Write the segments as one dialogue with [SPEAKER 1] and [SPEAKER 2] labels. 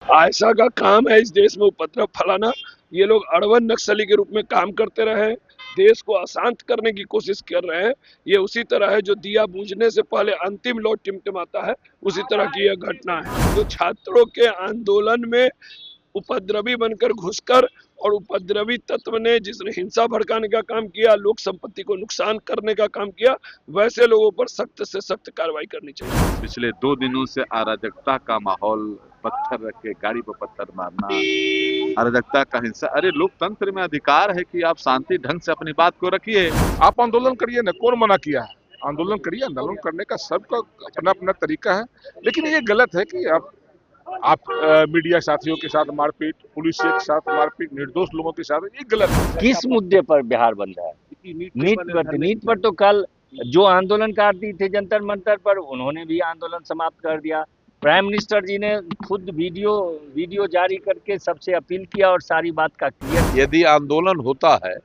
[SPEAKER 1] आयशा का काम है इस देश में उपद्रव फैलाना। ये लोग अड़वन नक्सली के रूप में काम करते रहे हैं, देश को अशांत करने की कोशिश कर रहे हैं। ये उसी तरह है जो दिया बुझने से पहले अंतिम लौ टिमटिमाता है, उसी तरह की यह घटना है। जो छात्रों के आंदोलन में उपद्रवी बनकर घुसकर और उपद्रवी तत्व ने जिसने हिंसा भड़काने का काम किया, लोक संपत्ति को नुकसान करने का काम किया, वैसे लोगों पर सख्त से सख्त कार्रवाई करनी चाहिए।
[SPEAKER 2] पिछले 2 दिनों से अराजकता का माहौल, पत्थर रख के गाड़ी पर पत्थर मारना, अराजकता का हिंसा। अरे लोकतंत्र में अधिकार है कि आप शांति ढंग से अपनी बात को रखिए।
[SPEAKER 3] आप आंदोलन करिए ना, कौन मना किया है? आंदोलन करिए, आंदोलन करने का सबका अपना अपना तरीका है, लेकिन ये गलत है कि आप मीडिया साथियों के साथ मारपीट, पुलिस के साथ मारपीट, निर्दोष लोगों के साथ, ये गलत है।
[SPEAKER 4] किस मुद्दे पर बिहार बंद है? नीट पर तो कल जो आंदोलनकारी थे जंतर मंतर पर, उन्होंने भी आंदोलन समाप्त कर दिया। प्राइम मिनिस्टर जी ने खुद वीडियो जारी करके सबसे अपील किया और सारी बात का क्लियर।
[SPEAKER 3] यदि आंदोलन होता है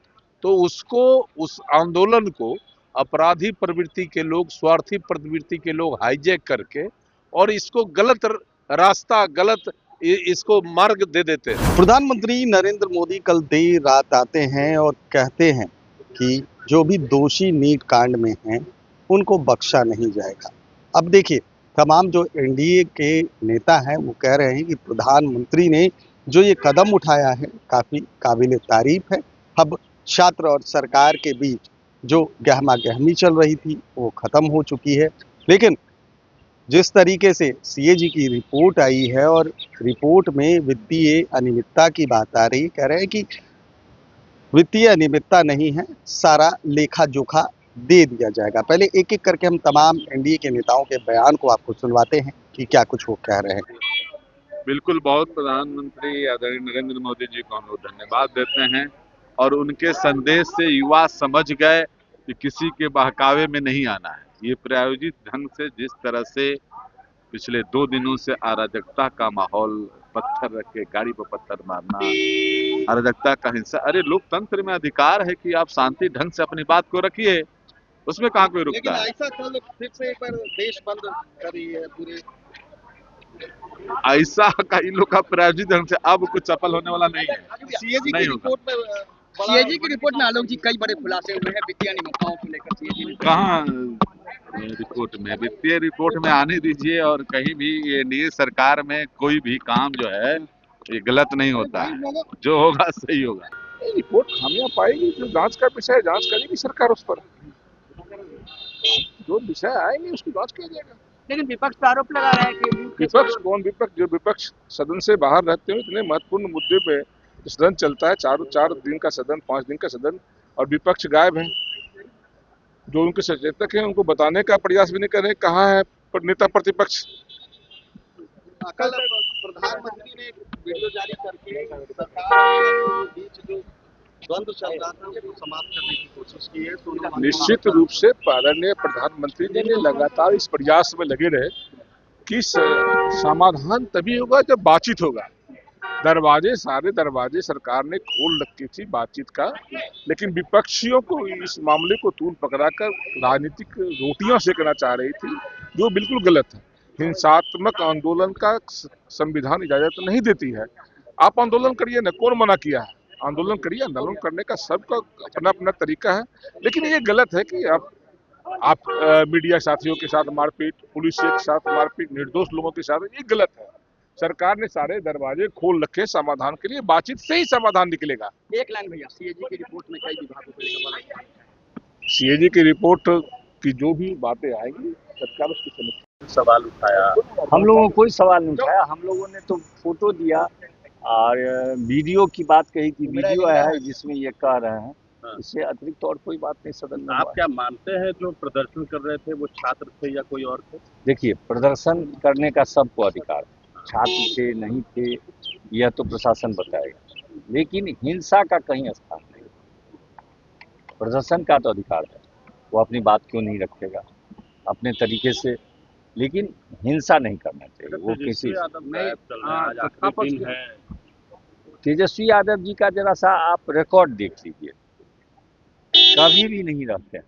[SPEAKER 3] तो उस आंदोलन को अपराधी प्रवृत्ति के लोग, स्वार्थी प्रवृत्ति के लोग हाईजैक करके और इसको गलत रास्ता, गलत इसको मार्ग दे देते हैं।
[SPEAKER 5] प्रधानमंत्री नरेंद्र मोदी कल देर रात आते हैं और कहते हैं कि जो भी दोषी नीट कांड में हैं उनको बख्शा नहीं जाएगा। अब देखिए, तमाम जो एनडीए के नेता हैं वो कह रहे हैं कि प्रधानमंत्री ने जो ये कदम उठाया है काफ़ी काबिले तारीफ है। अब छात्र और सरकार के बीच जो गहमा गहमी चल रही थी वो ख़त्म हो चुकी है। लेकिन जिस तरीके से सीएजी की रिपोर्ट आई है और रिपोर्ट में वित्तीय अनियमितता की बात आ रही है, कह रहे हैं कि वित्तीय अनियमितता नहीं है, सारा लेखा जोखा दे दिया जाएगा। पहले एक एक करके हम तमाम एनडीए के नेताओं के बयान को आपको सुनवाते हैं कि क्या कुछ वो कह रहे हैं।
[SPEAKER 2] बिल्कुल, बहुत प्रधानमंत्री आदरणीय नरेंद्र मोदी जी को हम लोग धन्यवाद देते हैं और उनके संदेश से युवा समझ गए कि किसी के बहकावे में नहीं आना है। ये प्रायोजित ढंग से जिस तरह से पिछले 2 दिनों से अराजकता का माहौल, पत्थर रख के गाड़ी पर पत्थर मारना, अराजकता का हिंसा। अरे लोकतंत्र में अधिकार है कि आप शांति ढंग से अपनी बात को रखिए, उसमें कहाँ कोई रुकता है।
[SPEAKER 5] ऐसा कल फिर से एक बार देश बंद कर रही है पूरे।
[SPEAKER 2] ऐसा का इन लोग का प्रायोजित ढंग से अब कुछ सफल होने वाला नहीं है।
[SPEAKER 5] सीएजी की
[SPEAKER 2] नहीं होगा।
[SPEAKER 5] रिपोर्ट में आलोक जी कई बड़े खुलासे हुए हैं वित्तीय अनियमितताओं को लेकर। सीएजी ने
[SPEAKER 2] कहाँ रिपोर्ट में, वित्तीय रिपोर्ट में आने दीजिए। और कहीं भी ये एनडीए सरकार में कोई भी काम जो है ये गलत नहीं होता है, जो होगा सही होगा।
[SPEAKER 3] रिपोर्ट खामियां पाएगी, जो जांच का विषय है जांच करेगी सरकार उस पर, जो विषय आएंगे उसकी जांच किया जाएगा।
[SPEAKER 4] लेकिन विपक्ष तो आरोप लगा रहा है कि
[SPEAKER 3] विपक्ष कौन? विपक्ष जो विपक्ष सदन से बाहर रहते हुए इतने महत्वपूर्ण मुद्दे पे सदन चलता है, 4 दिन का सदन, 5 दिन का सदन, और विपक्ष गायब है। जो उनके सचेतक हैं उनको बताने का प्रयास भी नहीं कर रहे कहाँ है नेता प्रतिपक्ष।
[SPEAKER 5] कल प्रधानमंत्री ने वीडियो जारी करके सरकार के बीच जो द्वंद्व चल रहा था उसको समाप्त करने की कोशिश की है। तो
[SPEAKER 3] निश्चित रूप से आदरणीय प्रधानमंत्री जी ने लगातार इस प्रयास में लगे रहे कि समाधान तभी होगा जब बातचीत होगा। सारे दरवाजे सरकार ने खोल रखी थी बातचीत का, लेकिन विपक्षियों को इस मामले को तूल पकड़ाकर राजनीतिक रोटियां सेकना चाह रही थी, जो बिल्कुल गलत है। हिंसात्मक आंदोलन का संविधान इजाजत नहीं देती है। आप आंदोलन करिए ना, कौन मना किया है? आंदोलन करिए, आंदोलन करने का सबका अपना अपना तरीका है, लेकिन ये गलत है कि आप मीडिया साथियों के साथ मारपीट, पुलिस के साथ मारपीट, निर्दोष लोगों के साथ, ये गलत है। सरकार ने सारे दरवाजे खोल रखे समाधान के लिए, बातचीत से ही समाधान निकलेगा।
[SPEAKER 5] एक लाइन भैया, सीएजी की रिपोर्ट में कई विभागों को लेकर
[SPEAKER 3] सीएजी की रिपोर्ट की जो भी बातें आएंगी सरकार उसकी समीक्षा।
[SPEAKER 4] सवाल उठाया, हम लोगों को कोई सवाल नहीं उठाया। हम लोगों ने तो फोटो दिया और वीडियो की बात कही कि वीडियो है जिसमें ये कह रहे हैं। इससे अतिरिक्त और कोई बात नहीं सदन में।
[SPEAKER 6] आप क्या मानते हैं जो प्रदर्शन कर रहे थे वो छात्र थे या कोई और थे?
[SPEAKER 4] देखिए, प्रदर्शन करने का सबको अधिकार है, छात्र थे नहीं थे यह तो प्रशासन बताएगा, लेकिन हिंसा का कहीं स्थान नहीं। प्रदर्शन का तो अधिकार है, वो अपनी बात क्यों नहीं रखेगा अपने तरीके से, लेकिन हिंसा नहीं करना चाहिए। वो किसी तेजस्वी यादव जी का जरा सा आप रिकॉर्ड देख लीजिए, कभी भी नहीं रहते हैं।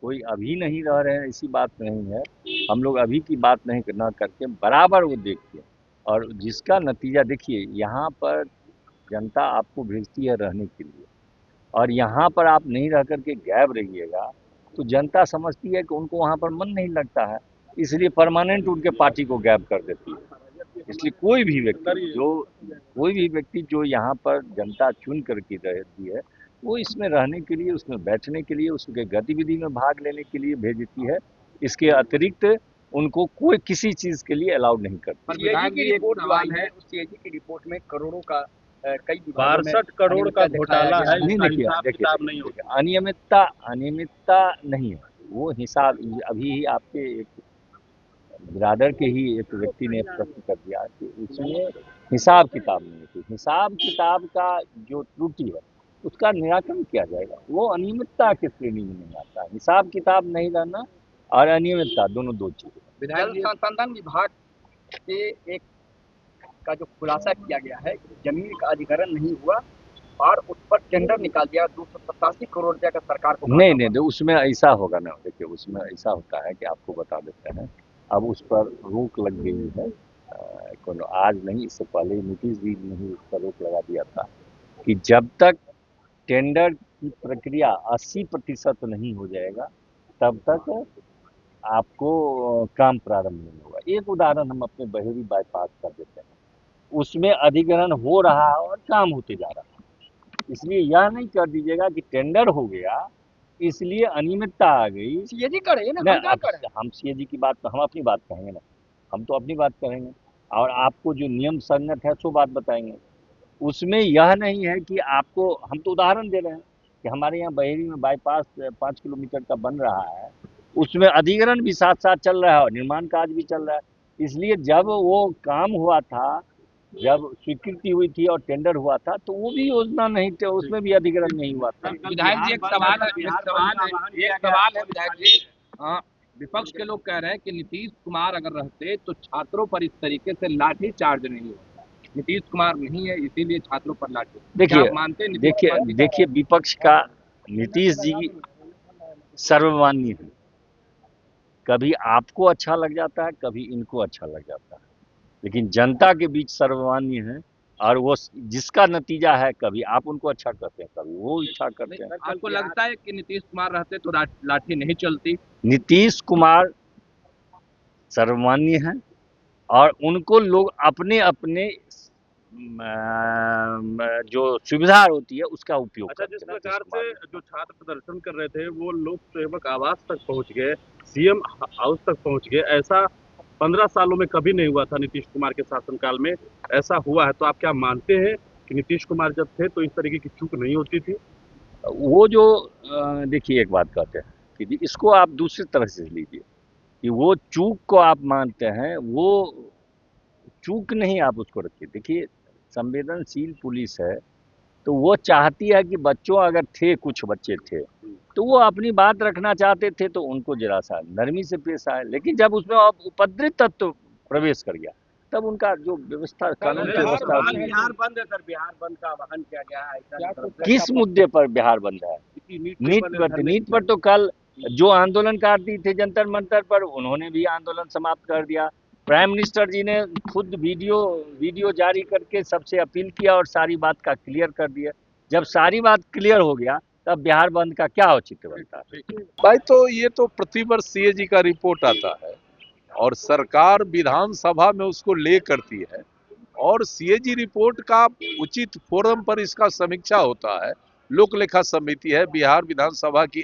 [SPEAKER 4] कोई अभी नहीं रह रहे हैं ऐसी बात नहीं है। हम लोग अभी की बात नहीं न करके बराबर वो देखिए और जिसका नतीजा देखिए, यहाँ पर जनता आपको भेजती है रहने के लिए, और यहाँ पर आप नहीं रह करके गायब रहिएगा तो जनता समझती है कि उनको वहाँ पर मन नहीं लगता है, इसलिए परमानेंट उनके पार्टी को गायब कर देती है। इसलिए कोई भी व्यक्ति जो यहाँ पर जनता चुन करके रहती है, वो इसमें रहने के लिए, उसमें बैठने के लिए, उसके गतिविधि में भाग लेने के लिए भेजती है। इसके अतिरिक्त उनको कोई किसी चीज के लिए अलाउड नहीं करती।
[SPEAKER 7] पर विधायक जी, एक सवाल है, उस सीएजी की रिपोर्ट में करोड़ों का कई विभागों में
[SPEAKER 6] 62 करोड़ का घोटाला है,
[SPEAKER 4] नहीं
[SPEAKER 6] इसका
[SPEAKER 4] देखिए,
[SPEAKER 6] हिसाब किताब नहीं होगा।
[SPEAKER 4] अनियमितता नहीं है, वो हिसाब अभी ही आपके एक बिरादर के ही एक व्यक्ति ने प्रश्न कर दिया कि उसमें हिसाब किताब नहीं थी। हिसाब किताब का जो त्रुटि है उसका निराकरण किया जाएगा, वो अनियमितता के श्रेणी में नहीं आता। हिसाब किताब नहीं रहना और अनियमितता दोनों दो चीजें।
[SPEAKER 7] जल संसाधन विभाग के एक का जो खुलासा किया गया है, जमीन का अधिग्रहण नहीं हुआ और उस पर टेंडर निकाल दिया 287 करोड़ रुपया का सरकार को।
[SPEAKER 4] नहीं, उसमें ऐसा होगा ना, देखिए उसमें ऐसा होता है कि आपको बता देते हैं, अब उस पर रोक लग गई है। आज नहीं, इससे पहले नीतीश जी ने ही उस पर रोक लगा दिया था कि जब तक टेंडर की प्रक्रिया 80% नहीं हो जाएगा तब तक आपको काम प्रारंभ नहीं होगा। एक उदाहरण हम अपने बहेरी बाईपास कर देते हैं, उसमें अधिग्रहण हो रहा है और काम होते जा रहा है। इसलिए यह नहीं कर दीजिएगा कि टेंडर हो गया इसलिए अनियमितता आ गई।
[SPEAKER 7] सीएजी करे ना,
[SPEAKER 4] हम सीएजी की बात, हम अपनी बात कहेंगे ना, हम तो अपनी बात करेंगे और आपको जो नियम संगत है सो बात बताएंगे। उसमें यह नहीं है कि आपको, हम तो उदाहरण दे रहे हैं कि हमारे यहाँ बहेरी में बाईपास 5 किलोमीटर का बन रहा है, उसमें अधिग्रहण भी साथ साथ चल रहा है और निर्माण कार्य भी चल रहा है। इसलिए जब वो काम हुआ था, जब स्वीकृति हुई थी और टेंडर हुआ था तो वो भी योजना नहीं थे, उसमें भी अधिग्रहण नहीं हुआ था।
[SPEAKER 8] विधायक जी, एक सवाल है विधायक जी। विपक्ष के लोग कह रहे हैं कि नीतीश कुमार अगर रहते तो छात्रों पर इस तरीके से लाठी चार्ज नहीं होता। नीतीश कुमार नहीं है इसीलिए छात्रों पर लाठी।
[SPEAKER 4] देखिए विपक्ष का, नीतीश जी सर्वमान्य है, कभी आपको अच्छा लग जाता है, कभी इनको अच्छा लग जाता है, लेकिन जनता के बीच सर्वमान्य है और वो जिसका नतीजा है, कभी आप उनको अच्छा करते हैं, कभी वो अच्छा करते हैं।
[SPEAKER 8] आपको लगता है कि नीतीश कुमार रहते तो लाठी नहीं चलती?
[SPEAKER 4] नीतीश कुमार सर्वमान्य है और उनको लोग अपने अपने जो सुविधा होती है उसका उपयोग
[SPEAKER 6] अच्छा, जिस प्रकार से जो छात्र प्रदर्शन कर रहे थे वो लोक सेवक आवास तक पहुंच गए, सीएम हाउस तक पहुंच गए, ऐसा 15 सालों में कभी नहीं हुआ था नीतीश कुमार के शासनकाल में। ऐसा हुआ है तो आप क्या मानते हैं कि नीतीश कुमार जब थे तो इस तरीके की चूक नहीं होती थी?
[SPEAKER 4] वो जो देखिए, एक बात कहते हैं कि इसको आप दूसरी तरह से लीजिए कि वो चूक को आप मानते हैं, वो चूक नहीं आप उसको रखिए। देखिए, संवेदनशील पुलिस है तो वो चाहती है कि बच्चों अगर थे, कुछ बच्चे थे तो वो अपनी बात रखना चाहते थे तो उनको जरा सा नरमी से पेश आए, लेकिन जब उसमें उपद्रवित तत्व प्रवेश कर गया तब उनका जो व्यवस्था, कानून की व्यवस्था,
[SPEAKER 6] बिहार बंद है सर, बिहार बंद का आह्वान किया गया है।
[SPEAKER 4] किस मुद्दे पर बिहार बंद है? नीट पर तो कल जो आंदोलनकारी थे जंतर मंतर पर, उन्होंने भी आंदोलन समाप्त कर दिया। प्राइम मिनिस्टर जी ने खुद वीडियो जारी करके सबसे अपील किया और सारी बात का क्लियर कर दिया। जब सारी बात क्लियर हो गया तब बिहार बंद का क्या औचित्य बनता है?
[SPEAKER 3] भाई, तो ये तो प्रतिवर्ष सीएजी का रिपोर्ट आता है और सरकार विधानसभा में उसको ले करती है और सीएजी रिपोर्ट का उचित फोरम पर इसका समीक्षा होता है। लोक लेखा समिति है, बिहार विधानसभा की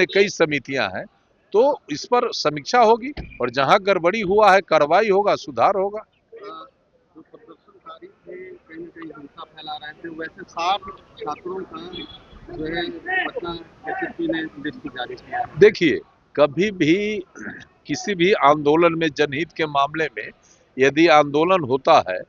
[SPEAKER 3] कई समितियां हैं, तो इस पर समीक्षा होगी और जहां गड़बड़ी हुआ है कार्रवाई होगा, सुधार होगा।
[SPEAKER 6] जो प्रदर्शनकारी थे कहीं न कहीं हिंसा फैला रहे थे, वैसे 60 छात्रों का जो है पटना एसएसपी ने लिस्ट जारी किया।
[SPEAKER 3] देखिए, कभी भी किसी भी आंदोलन में, जनहित के मामले में यदि आंदोलन होता है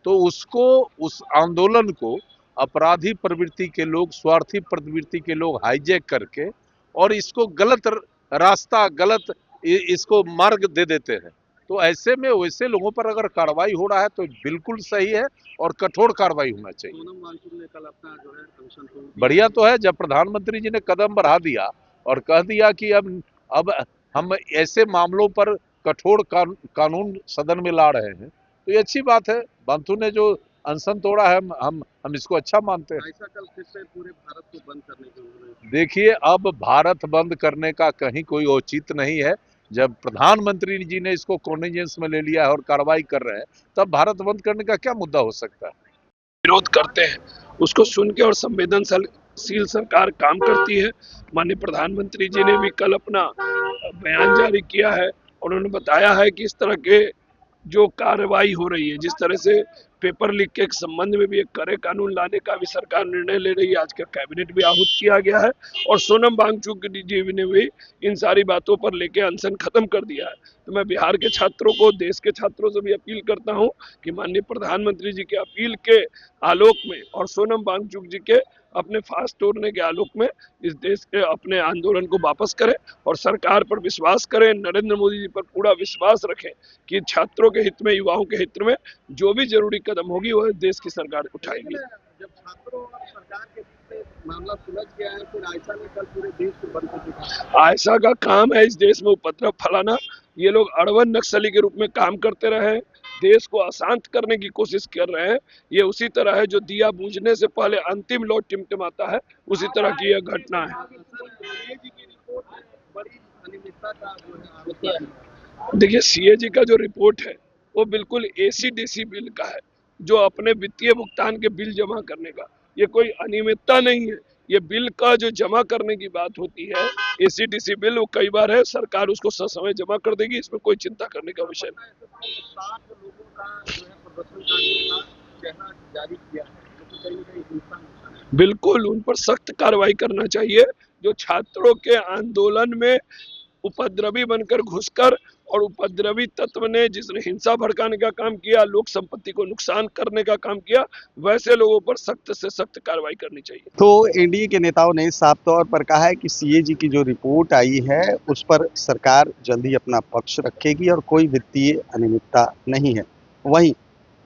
[SPEAKER 3] तो उसको, उस आंदोलन को अपराधी प्रवृत्ति के लोग, स्वार्थी प्रवृत्ति के लोग हाईजैक करके और इसको गलत रास्ता, गलत इसको मार्ग दे देते हैं। तो ऐसे में वैसे लोगों पर अगर कार्रवाई हो रहा है तो बिल्कुल सही है और कठोर कार्रवाई होना चाहिए।
[SPEAKER 6] सोनम वांगचुक ने कल अपना जो है अनशन को
[SPEAKER 3] बढ़िया तो है जब प्रधानमंत्री जी ने कदम बढ़ा दिया और कह दिया कि अब हम ऐसे मामलों पर कठोर कानून सदन में ला रहे हैं, तो ये अच्छी बात है। बंधु ने जो अनशन तोड़ा है हम इसको अच्छा मानते हैं।
[SPEAKER 6] ऐसा कल फिर से पूरे भारत को बंद करने की उन्होंने
[SPEAKER 3] देखिए, अब भारत बंद करने का कहीं कोई औचित्य नहीं है। जब प्रधानमंत्री जी ने इसको कॉन्टिजेंस में ले लिया है और कार्रवाई कर रहे हैं, तब भारत बंद करने का क्या मुद्दा हो सकता है।
[SPEAKER 1] विरोध करते हैं उसको सुन के और संवेदनशील सरकार काम करती है। माननीय प्रधानमंत्री जी ने भी कल अपना बयान जारी किया है और उन्होंने बताया है कि इस तरह के जो कार्रवाई हो रही है, जिस तरह से पेपर लीक के संबंध में भी एक कड़े कानून लाने का भी सरकार निर्णय ले रही है। आज का कैबिनेट भी आहूत किया गया है और सोनम वांगचुक जी ने भी इन सारी बातों पर लेके अनशन खत्म कर दिया है। तो मैं बिहार के छात्रों को, देश के छात्रों से भी अपील करता हूं कि माननीय प्रधानमंत्री जी के अपील के आलोक में और सोनम वांगचुक जी के अपने फांस तोड़ने के आलोक में इस देश के अपने आंदोलन को वापस करें और सरकार पर विश्वास करें, नरेंद्र मोदी जी पर पूरा विश्वास रखें कि छात्रों के हित में, युवाओं के हित में जो भी जरूरी कदम होगी वह देश की सरकार उठाएगी।
[SPEAKER 6] जब छात्रों और सरकार के बीच में मामला सुलझ गया है, फिर आयशा ने कल पूरे देश को बंद कर दिया।
[SPEAKER 1] आयशा का काम है इस देश में उपद्रव फैलाना। ये लोग अड़वन नक्सली के रूप में काम करते रहे, देश को अशांत करने की कोशिश कर रहे हैं। ये उसी तरह है जो दिया बुझने से पहले अंतिम लौ टिमटिमाता है, उसी तरह की यह घटना है। देखिए, सीएजी का जो रिपोर्ट है वो बिल्कुल एसीडीसी बिल का है, जो अपने वित्तीय भुगतान के बिल जमा करने का। ये कोई अनियमितता नहीं है, ये बिल का जो जमा करने की बात होती है, एसीडीसी बिल, वो कई बार है, सरकार उसको ससमय जमा कर देगी, इसमें कोई चिंता करने का विषय नहीं। बिल्कुल उन पर सख्त कार्रवाई करना चाहिए जो छात्रों के आंदोलन में उपद्रवी बनकर घुसकर और उपद्रवी तत्व ने जिसने हिंसा भड़काने का काम किया, लोक संपत्ति को नुकसान करने का काम किया, वैसे लोगों पर सख्त से सख्त कार्रवाई करनी चाहिए।
[SPEAKER 5] तो एनडीए के नेताओं ने साफ तौर पर कहा है कि सीएजी की जो रिपोर्ट आई है उस पर सरकार जल्दी अपना पक्ष रखेगी और कोई वित्तीय अनियमितता नहीं है। वहीं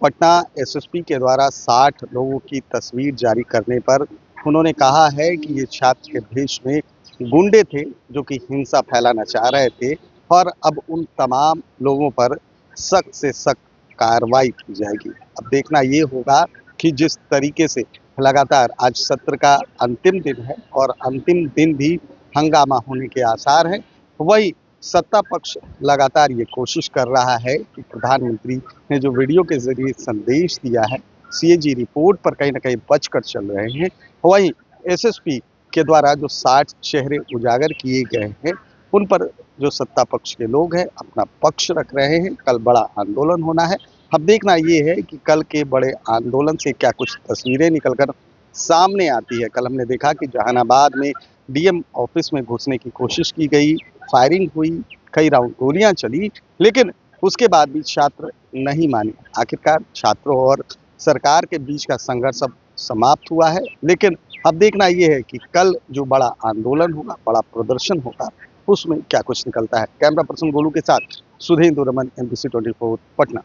[SPEAKER 5] पटना एसएसपी के द्वारा 60 लोगों की तस्वीर जारी करने पर उन्होंने कहा है कि ये छात्र के भेष में गुंडे थे जो कि हिंसा फैलाना चाह रहे थे और अब उन तमाम लोगों पर सख्त से सख्त कार्रवाई की जाएगी। अब देखना ये होगा कि जिस तरीके से लगातार आज सत्र का अंतिम दिन है और अंतिम दिन भी हंगामा होने के आसार हैं, वही सत्ता पक्ष लगातार ये कोशिश कर रहा है कि प्रधानमंत्री ने जो वीडियो के जरिए संदेश दिया है, सीएजी रिपोर्ट पर कहीं ना कहीं बचकर चल रहे हैं। वहीं एसएसपी के द्वारा जो 60 चेहरे उजागर किए गए हैं उन पर जो सत्ता पक्ष के लोग हैं अपना पक्ष रख रहे हैं। कल बड़ा आंदोलन होना है। अब देखना ये है कि कल के बड़े आंदोलन से क्या कुछ तस्वीरें निकलकर सामने आती है। कल हमने देखा कि जहानाबाद में डीएम ऑफिस में घुसने की कोशिश की गई, फायरिंग हुई, कई राउंड गोलियां चली, लेकिन उसके बाद भी छात्र नहीं माने। आखिरकार छात्रों और सरकार के बीच का संघर्ष अब समाप्त हुआ है। लेकिन अब देखना ये है कि कल जो बड़ा आंदोलन होगा, बड़ा प्रदर्शन होगा, उसमें क्या कुछ निकलता है। कैमरा पर्सन गोलू के साथ सुधेंद्र रमन, MBC 24 पटना।